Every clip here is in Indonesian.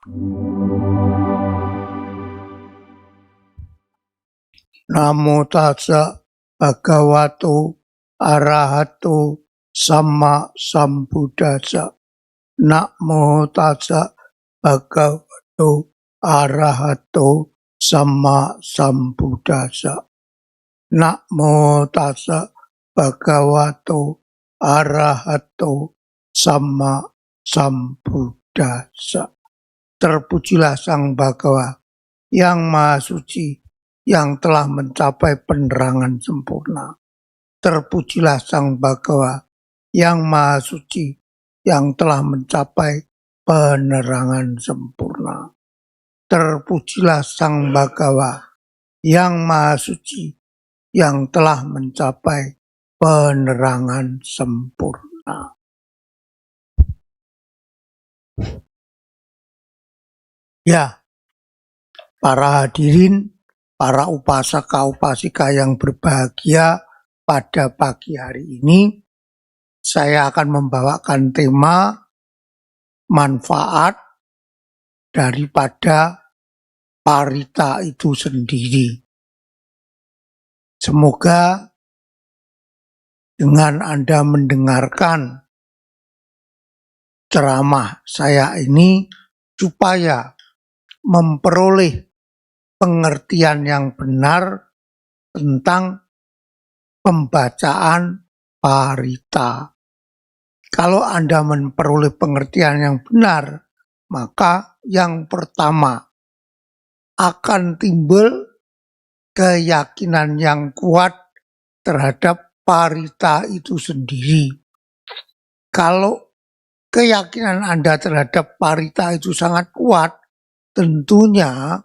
Namo tassa bhagavato arahato sama sambuddhassa. Namo tassa bhagavato arahato sama sambuddhassa. Namo tassa bhagavato arahato sama sambuddhassa. Terpujilah Sang Bhagawa yang Maha Suci, yang telah mencapai penerangan sempurna. Terpujilah Sang Bhagawa yang Maha Suci, yang telah mencapai penerangan sempurna. Terpujilah Sang Bhagawa yang Maha Suci, yang telah mencapai penerangan sempurna. Ya, para hadirin, para upasaka-upasika yang berbahagia, pada pagi hari ini saya akan membawakan tema manfaat daripada parita itu sendiri. Semoga dengan Anda mendengarkan ceramah saya ini supaya memperoleh pengertian yang benar tentang pembacaan parita. Kalau Anda memperoleh pengertian yang benar, maka yang pertama akan timbul keyakinan yang kuat terhadap parita itu sendiri. Kalau keyakinan Anda terhadap parita itu sangat kuat, tentunya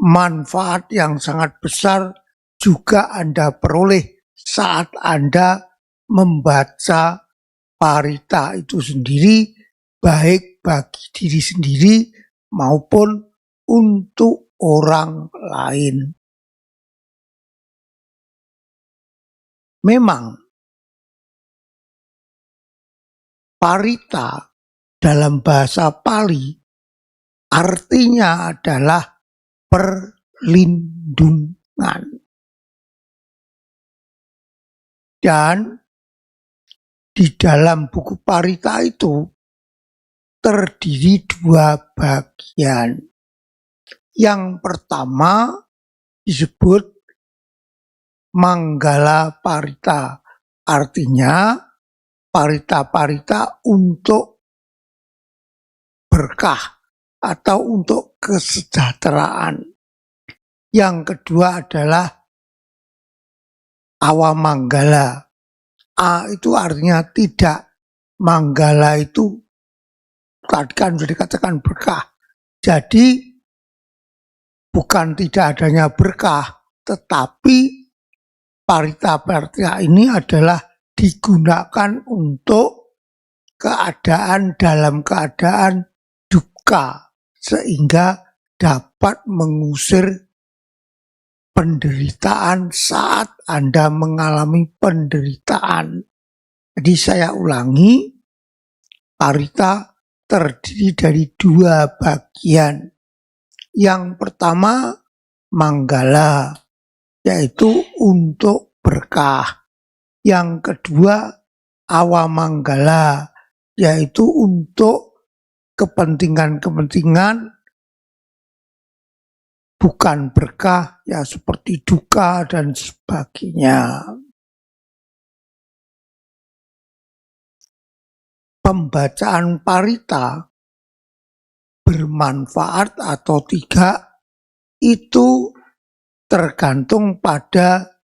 manfaat yang sangat besar juga Anda peroleh saat Anda membaca parita itu sendiri, baik bagi diri sendiri maupun untuk orang lain. Memang parita dalam bahasa Pali artinya adalah perlindungan. Dan di dalam buku parita itu terdiri dua bagian. Yang pertama disebut Manggala Parita, artinya parita-parita untuk berkah atau untuk kesejahteraan. Yang kedua adalah Awamanggala. A itu artinya tidak, manggala itu tadi kan sudah dikatakan berkah. Jadi bukan tidak adanya berkah, tetapi parita-parita ini adalah digunakan untuk keadaan dalam keadaan duka, sehingga dapat mengusir penderitaan saat Anda mengalami penderitaan. Jadi saya ulangi, parita terdiri dari dua bagian. Yang pertama manggala, yaitu untuk berkah. Yang kedua awamanggala, yaitu untuk kepentingan-kepentingan bukan berkah, ya seperti duka dan sebagainya. Pembacaan parita bermanfaat atau tidak itu tergantung pada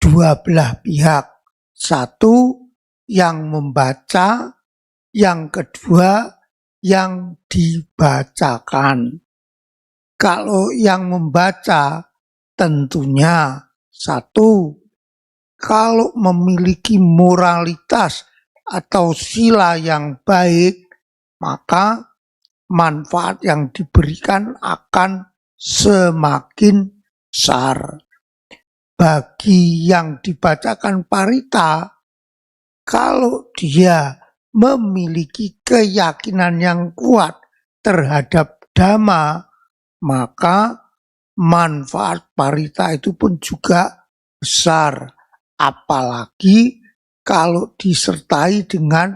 dua belah pihak. Satu yang membaca, yang kedua yang dibacakan. Kalau yang membaca tentunya satu, kalau memiliki moralitas atau sila yang baik, maka manfaat yang diberikan akan semakin besar. Bagi yang dibacakan parita, kalau dia memiliki keyakinan yang kuat terhadap dhamma, maka manfaat parita itu pun juga besar. Apalagi kalau disertai dengan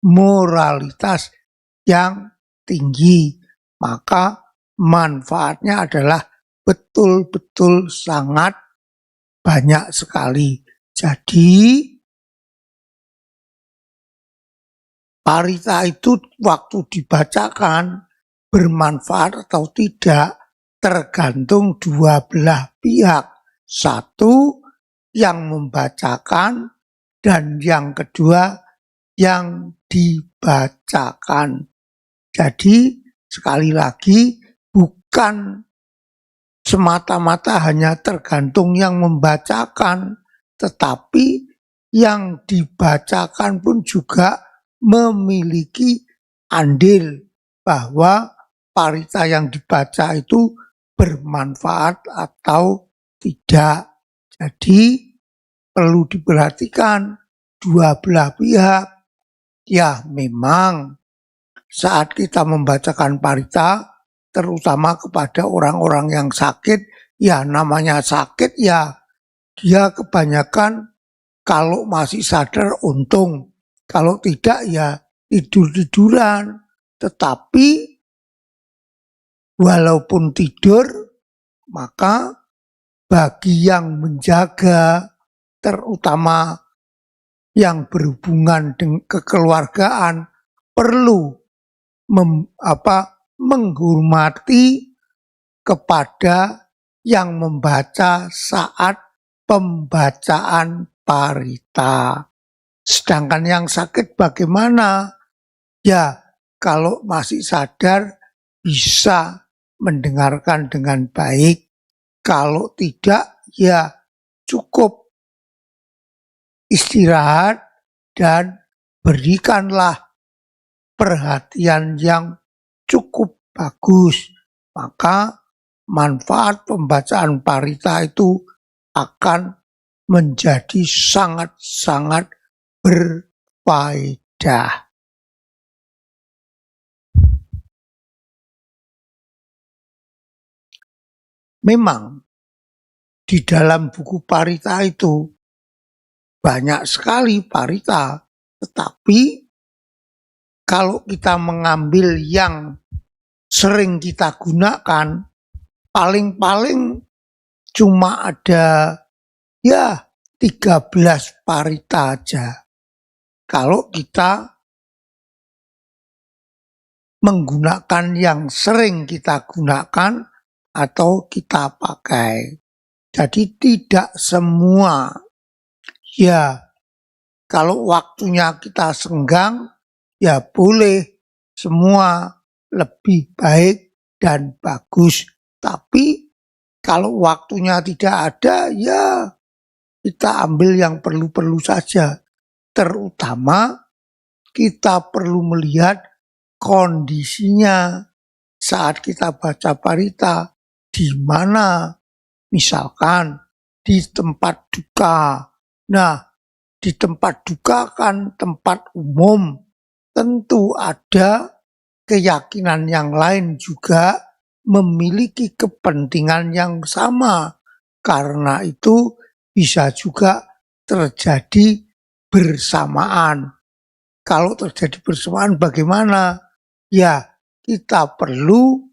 moralitas yang tinggi, maka manfaatnya adalah betul-betul sangat banyak sekali. Jadi parita itu waktu dibacakan bermanfaat atau tidak tergantung dua belah pihak. Satu yang membacakan dan yang kedua yang dibacakan. Jadi sekali lagi bukan semata-mata hanya tergantung yang membacakan, tetapi yang dibacakan pun juga memiliki andil bahwa parita yang dibaca itu bermanfaat atau tidak. Jadi perlu diperhatikan dua belah pihak. Ya memang saat kita membacakan parita, terutama kepada orang-orang yang sakit, ya namanya sakit ya dia kebanyakan kalau masih sadar untung, kalau tidak ya tidur-tiduran. Tetapi walaupun tidur, maka bagi yang menjaga, terutama yang berhubungan dengan kekeluargaan, perlu menghormati kepada yang membaca saat pembacaan parita. Sedangkan yang sakit bagaimana? Ya, kalau masih sadar bisa mendengarkan dengan baik. Kalau tidak, ya cukup istirahat dan berikanlah perhatian yang cukup bagus. Maka manfaat pembacaan parita itu akan menjadi sangat-sangat berfaedah. Memang di dalam buku parita itu banyak sekali parita, tetapi kalau kita mengambil yang sering kita gunakan, paling-paling cuma ada ya 13 parita aja. Kalau kita menggunakan yang sering kita gunakan atau kita pakai. Jadi tidak semua. Ya, kalau waktunya kita senggang, ya boleh semua lebih baik dan bagus. Tapi kalau waktunya tidak ada, ya kita ambil yang perlu-perlu saja. Terutama kita perlu melihat kondisinya saat kita baca parita, di mana misalkan di tempat duka. Nah, di tempat duka kan tempat umum, tentu ada keyakinan yang lain juga memiliki kepentingan yang sama. Karena itu bisa juga terjadi bersamaan. Kalau terjadi bersamaan bagaimana? Ya, kita perlu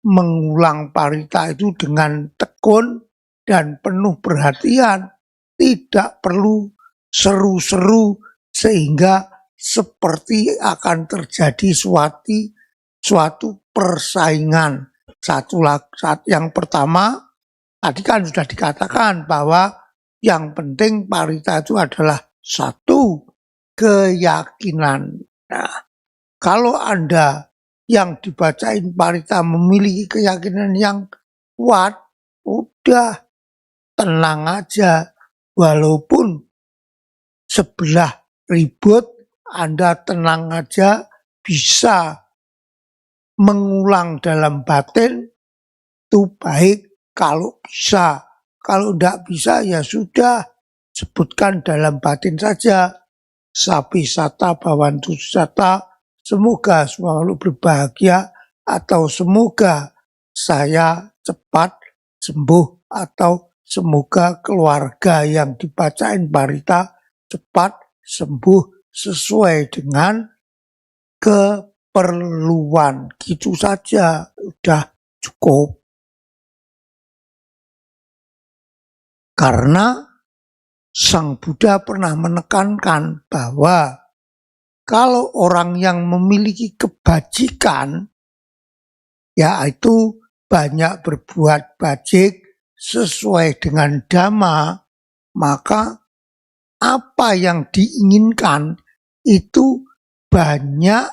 mengulang parita itu dengan tekun dan penuh perhatian. Tidak perlu seru-seru sehingga seperti akan terjadi suatu persaingan. Yang pertama, tadi kan sudah dikatakan bahwa yang penting parita itu adalah satu, keyakinan. Nah, kalau Anda yang dibacain parita memiliki keyakinan yang kuat, udah tenang aja. Walaupun sebelah ribut, Anda tenang aja, bisa mengulang dalam batin, itu baik kalau bisa. Kalau tidak bisa ya sudah, sebutkan dalam batin saja. Sapi sata bawantu sata, semoga semua makhluk berbahagia atau semoga saya cepat sembuh, atau semoga keluarga yang dibacain Parita cepat sembuh sesuai dengan keperluan. Gitu saja, udah cukup. Karena Sang Buddha pernah menekankan bahwa kalau orang yang memiliki kebajikan, yaitu banyak berbuat bajik sesuai dengan dhamma, maka apa yang diinginkan itu banyak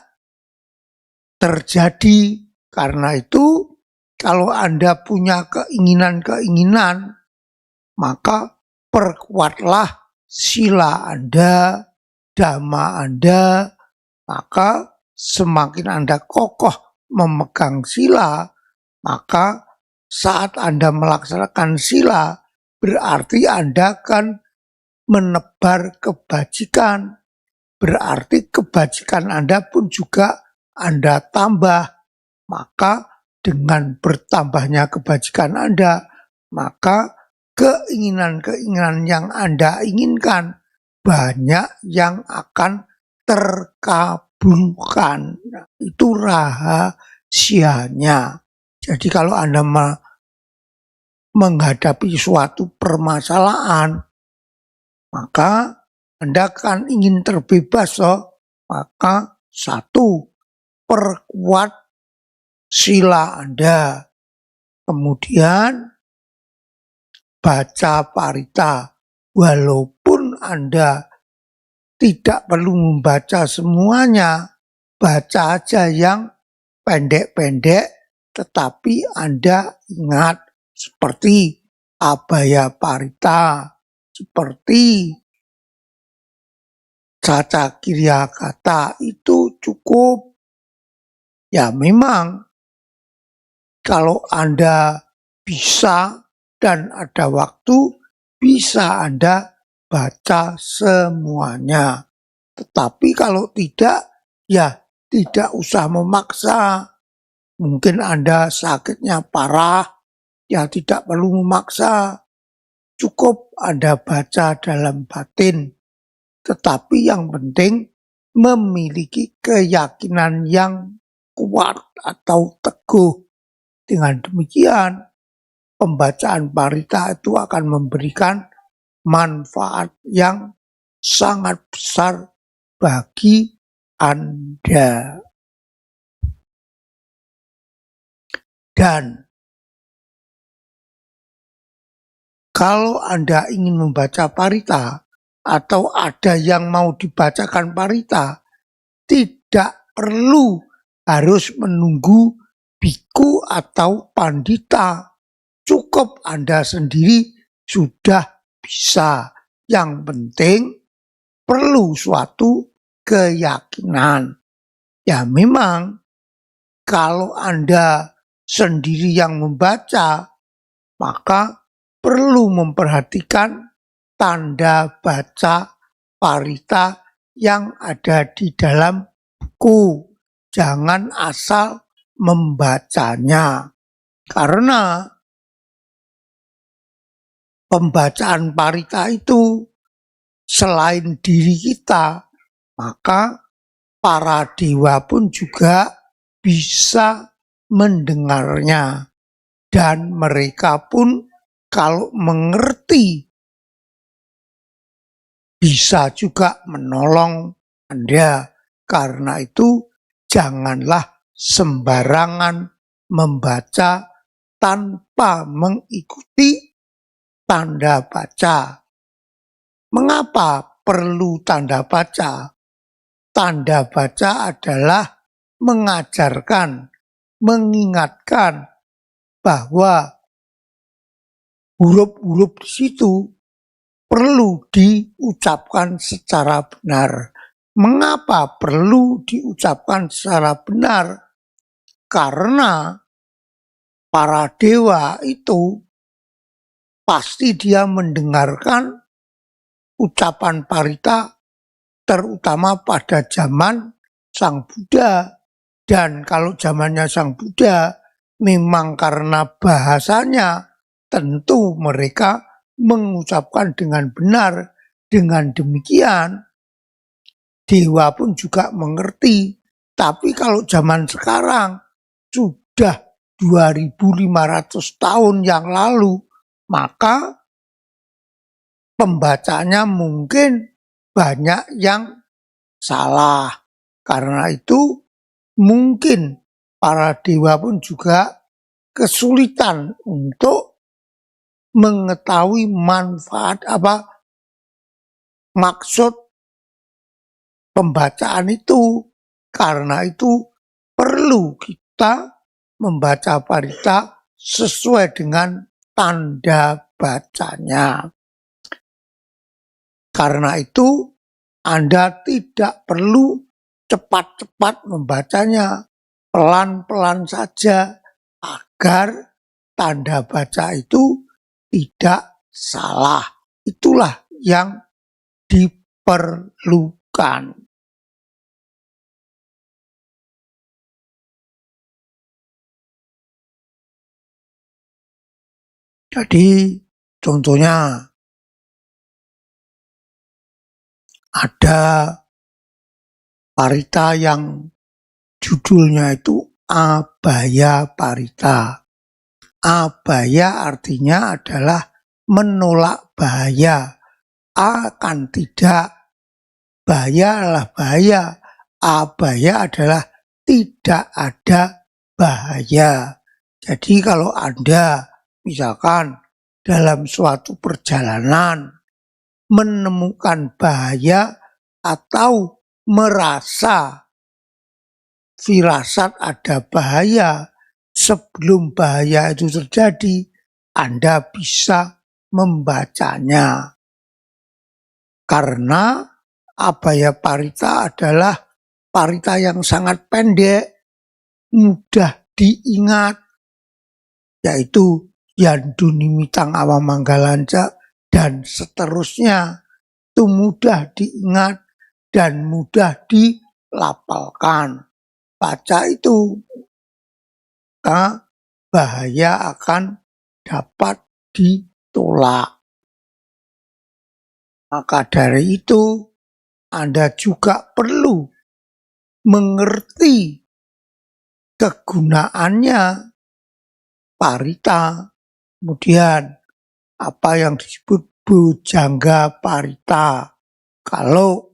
terjadi. Karena itu, kalau Anda punya keinginan-keinginan, maka perkuatlah sila Anda, dhamma Anda, maka semakin Anda kokoh memegang sila, maka saat Anda melaksanakan sila, berarti Anda akan menebar kebajikan. Berarti kebajikan Anda pun juga Anda tambah. Maka dengan bertambahnya kebajikan Anda, maka keinginan-keinginan yang Anda inginkan banyak yang akan terkabulkan. Nah, itu rahasianya. Jadi kalau Anda menghadapi suatu permasalahan, maka Anda kan ingin terbebas, maka satu, perkuat sila Anda. Kemudian baca Parita, walaupun Anda tidak perlu membaca semuanya, baca aja yang pendek-pendek, tetapi Anda ingat seperti Abhaya Parita, seperti Caca Kirya Kata, itu cukup. Ya memang kalau Anda bisa dan ada waktu, bisa Anda baca semuanya. Tetapi kalau tidak, ya tidak usah memaksa. Mungkin Anda sakitnya parah, ya tidak perlu memaksa. Cukup Anda baca dalam batin. Tetapi yang penting memiliki keyakinan yang kuat atau teguh. Dengan demikian, pembacaan Parita itu akan memberikan manfaat yang sangat besar bagi Anda. Dan kalau Anda ingin membaca Parita atau ada yang mau dibacakan Parita, tidak perlu harus menunggu biku atau pandita. Cukup Anda sendiri sudah bisa. Yang penting perlu suatu keyakinan. Ya memang kalau Anda sendiri yang membaca, maka perlu memperhatikan tanda baca Parita yang ada di dalam buku. Jangan asal membacanya. Karena pembacaan Parita itu selain diri kita, maka para dewa pun juga bisa mendengarnya. Dan mereka pun kalau mengerti bisa juga menolong Anda. Karena itu janganlah sembarangan membaca tanpa mengikuti tanda baca. Mengapa perlu tanda baca? Tanda baca adalah mengajarkan, mengingatkan bahwa huruf-huruf di situ perlu diucapkan secara benar. Mengapa perlu diucapkan secara benar? Karena para dewa itu pasti dia mendengarkan ucapan Parita terutama pada zaman Sang Buddha. Dan kalau zamannya Sang Buddha, memang karena bahasanya, tentu mereka mengucapkan dengan benar. Dengan demikian, dewa pun juga mengerti. Tapi kalau zaman sekarang, sudah 2500 tahun yang lalu, maka pembacanya mungkin banyak yang salah. Karena itu mungkin para dewa pun juga kesulitan untuk mengetahui manfaat maksud pembacaan itu. Karena itu perlu kita membaca parita sesuai dengan tanda bacanya. Karena itu Anda tidak perlu cepat-cepat membacanya, pelan-pelan saja agar tanda baca itu tidak salah. Itulah yang diperlukan. Jadi contohnya ada parita yang judulnya itu Abhaya Parita. Abhaya artinya adalah menolak bahaya. A kan tidak, bahaya adalah bahaya. Abhaya adalah tidak ada bahaya. Jadi kalau Anda misalkan dalam suatu perjalanan menemukan bahaya atau merasa firasat ada bahaya, sebelum bahaya itu terjadi, Anda bisa membacanya. Karena Abhaya Parita adalah parita yang sangat pendek, mudah diingat, yaitu Yandunimitang Awamanggalanca dan seterusnya. Itu mudah diingat dan mudah dilapalkan. Baca itu, maka bahaya akan dapat ditolak. Maka dari itu, Anda juga perlu mengerti kegunaannya parita. Kemudian apa yang disebut bujangga parita. Kalau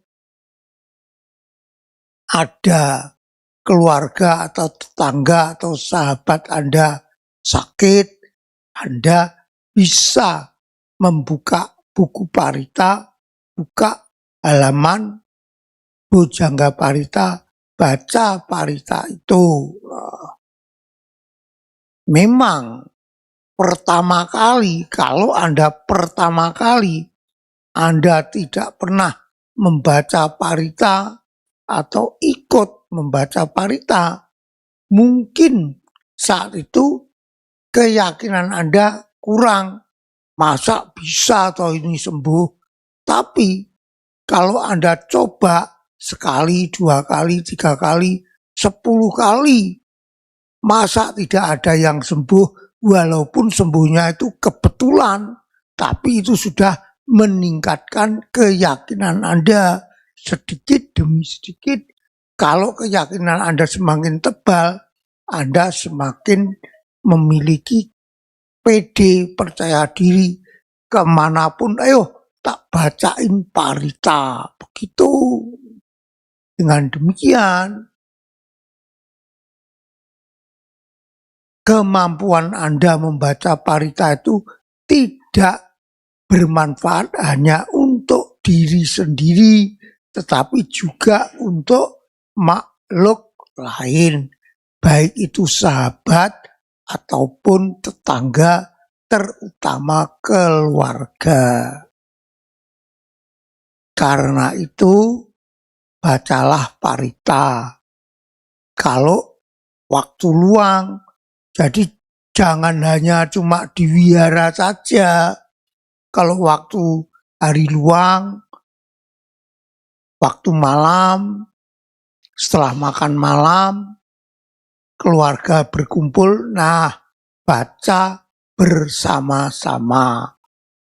ada keluarga atau tetangga atau sahabat Anda sakit, Anda bisa membuka buku parita, buka halaman bujangga parita, baca parita itu. Memang pertama kali, kalau Anda pertama kali Anda tidak pernah membaca parita atau ikut membaca parita, mungkin saat itu keyakinan Anda kurang. Masa bisa atau ini sembuh? Tapi kalau Anda coba sekali, 2 kali, 3 kali, 10 kali, masa tidak ada yang sembuh, walaupun sembuhnya itu kebetulan, tapi itu sudah meningkatkan keyakinan Anda sedikit demi sedikit. Kalau keyakinan Anda semakin tebal, Anda semakin memiliki pede, percaya diri, kemanapun, ayo tak bacain parita. Begitu. Dengan demikian, kemampuan Anda membaca parita itu tidak bermanfaat hanya untuk diri sendiri, tetapi juga untuk makhluk lain, baik itu sahabat ataupun tetangga, terutama keluarga. Karena itu, bacalah parita. Kalau waktu luang, jadi jangan hanya cuma di wihara saja. Kalau waktu hari luang, waktu malam, setelah makan malam, keluarga berkumpul, nah baca bersama-sama.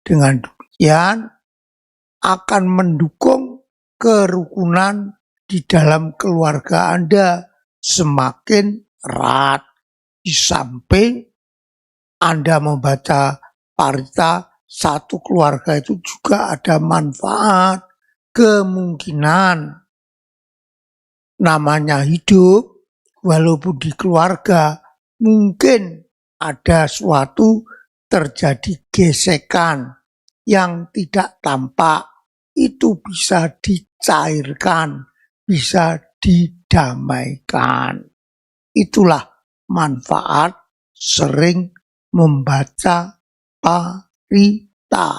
Dengan demikian akan mendukung kerukunan di dalam keluarga Anda semakin erat. Di samping Anda membaca parita, satu keluarga itu juga ada manfaat. Kemungkinan namanya hidup, walaupun di keluarga mungkin ada suatu terjadi gesekan yang tidak tampak, itu bisa dicairkan, bisa didamaikan. Itulah manfaat sering membaca parita.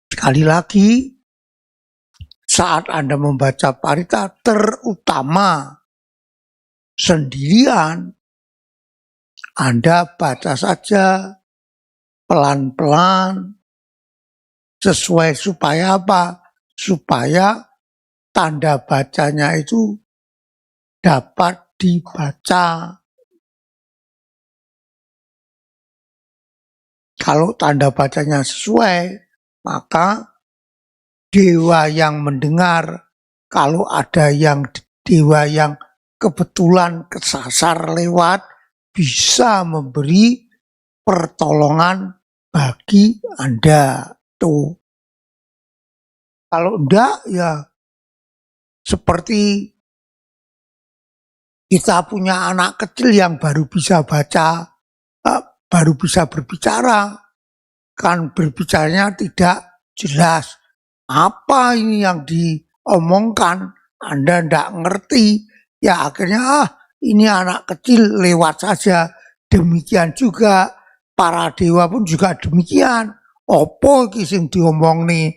Sekali lagi, saat Anda membaca parita, terutama sendirian, Anda baca saja pelan-pelan, sesuai supaya apa? Supaya tanda bacanya itu dapat dibaca. Kalau tanda bacanya sesuai, maka dewa yang mendengar, kalau ada yang dewa yang kebetulan kesasar lewat, bisa memberi pertolongan bagi Anda. Tuh. Kalau enggak, ya seperti kita punya anak kecil yang baru bisa baca, baru bisa berbicara, kan berbicaranya tidak jelas. Apa ini yang diomongkan? Anda tidak ngerti. Ya akhirnya ini anak kecil lewat saja. Demikian juga para dewa pun juga demikian. Opo iki sing diomong nih?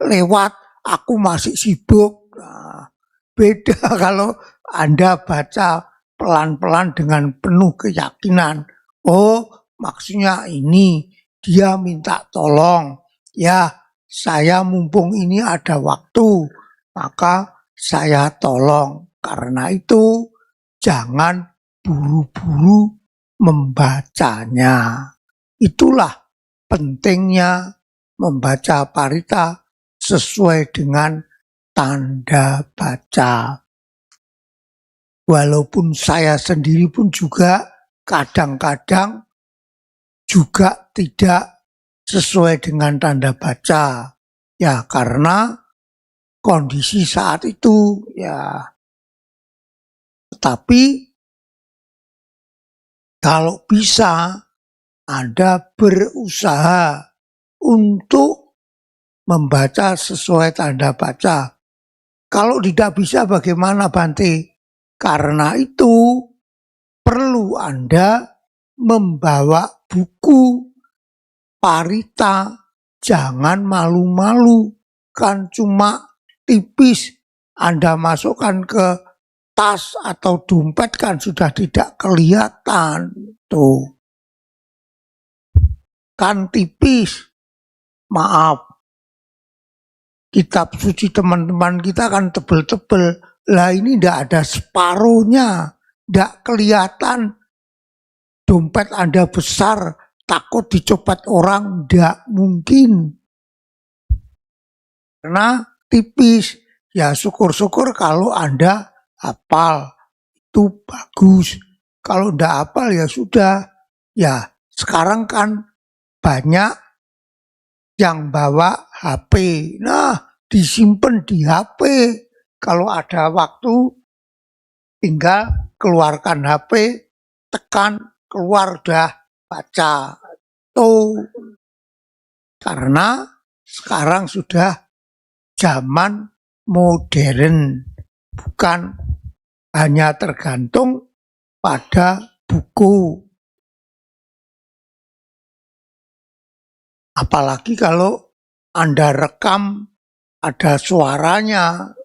Lewat, aku masih sibuk. Nah, beda kalau Anda baca pelan-pelan dengan penuh keyakinan. Oh, maksudnya ini, dia minta tolong. Ya, saya mumpung ini ada waktu, maka saya tolong. Karena itu, jangan buru-buru membacanya. Itulah pentingnya membaca parita sesuai dengan tanda baca. Walaupun saya sendiri pun juga kadang-kadang juga tidak sesuai dengan tanda baca. Ya karena kondisi saat itu ya. Tetapi kalau bisa Anda berusaha untuk membaca sesuai tanda baca. Kalau tidak bisa bagaimana Bante? Karena itu perlu Anda membawa buku parita, jangan malu-malu, kan cuma tipis. Anda masukkan ke tas atau dompet kan sudah tidak kelihatan. Tuh. Kan tipis. Maaf. Kitab suci teman-teman kita kan tebel-tebel. Lah ini tidak ada separuhnya. Tidak kelihatan. Dompet Anda besar, takut dicopet orang, tidak mungkin. Karena tipis. Ya syukur-syukur kalau Anda hafal. Itu bagus. Kalau tidak hafal ya sudah. Ya sekarang kan banyak yang bawa HP. Nah disimpan di HP. Kalau ada waktu tinggal keluarkan HP, tekan, keluar udah baca. Tuh. Karena sekarang sudah zaman modern. Bukan hanya tergantung pada buku. Apalagi kalau Anda rekam ada suaranya.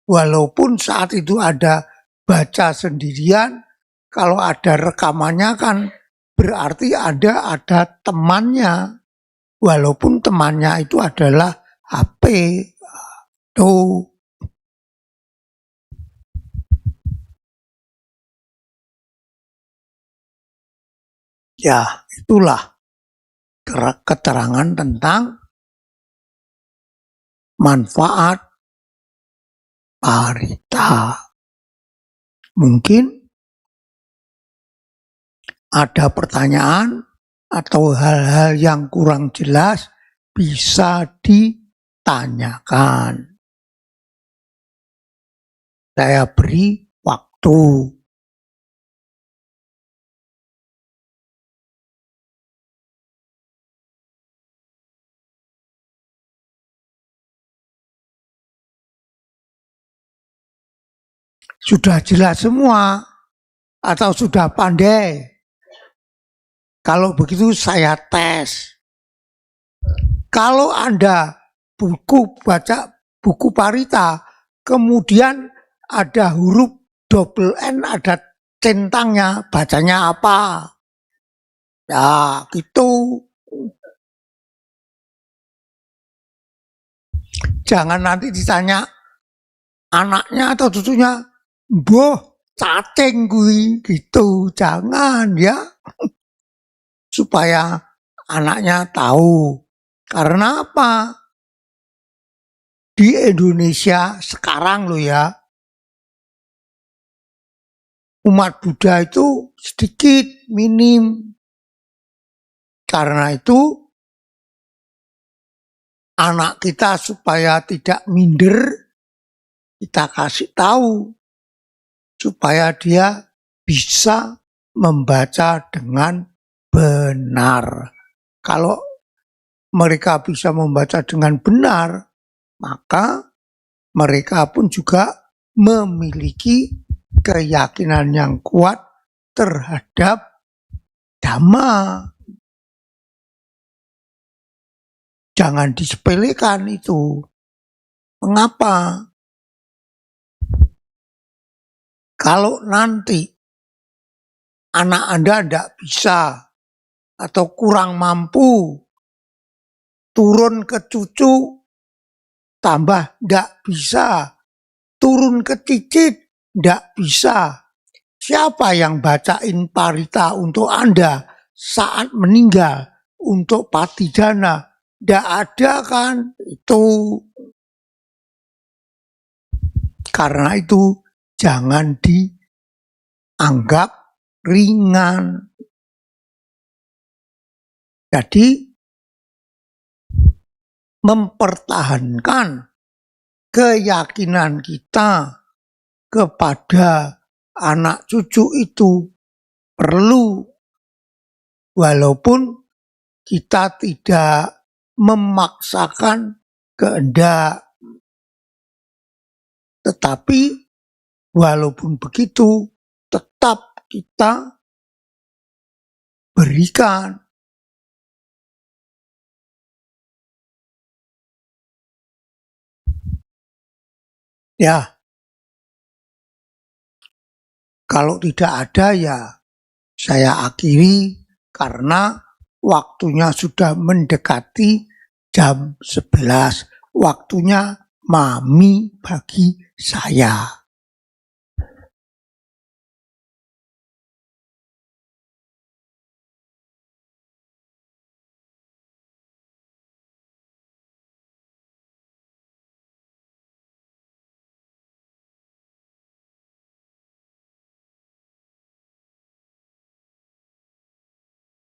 Walaupun saat itu ada baca sendirian, kalau ada rekamannya kan berarti ada temannya. Walaupun temannya itu adalah HP. Itu ya, itulah keterangan tentang manfaat parita. Mungkin ada pertanyaan atau hal-hal yang kurang jelas bisa ditanyakan. Saya beri waktu. Sudah jelas semua atau sudah pandai? Kalau begitu saya tes. Kalau Anda baca buku parita, kemudian ada huruf double N, ada centangnya, bacanya apa? Ya, gitu. Jangan nanti ditanya anaknya atau cucunya, "Mbah, cacing kuwi," gitu. Jangan ya. Supaya anaknya tahu. Karena apa? Di Indonesia sekarang loh ya, umat Buddha itu sedikit, minim. Karena itu anak kita supaya tidak minder, kita kasih tahu supaya dia bisa membaca dengan benar. Kalau mereka bisa membaca dengan benar, maka mereka pun juga memiliki keyakinan yang kuat terhadap Dhamma. Jangan disepelekan itu. Mengapa? Kalau nanti anak Anda tidak bisa atau kurang mampu, turun ke cucu tambah tidak bisa, turun ke cicit tidak bisa. Siapa yang bacain parita untuk Anda saat meninggal untuk patidana? Tidak ada kan? Itu. Karena itu jangan dianggap ringan. Jadi mempertahankan keyakinan kita kepada anak cucu itu perlu, walaupun kita tidak memaksakan kehendak. Tetapi walaupun begitu, tetap kita berikan. Ya, kalau tidak ada ya saya akhiri karena waktunya sudah mendekati jam 11. Waktunya mami bagi saya.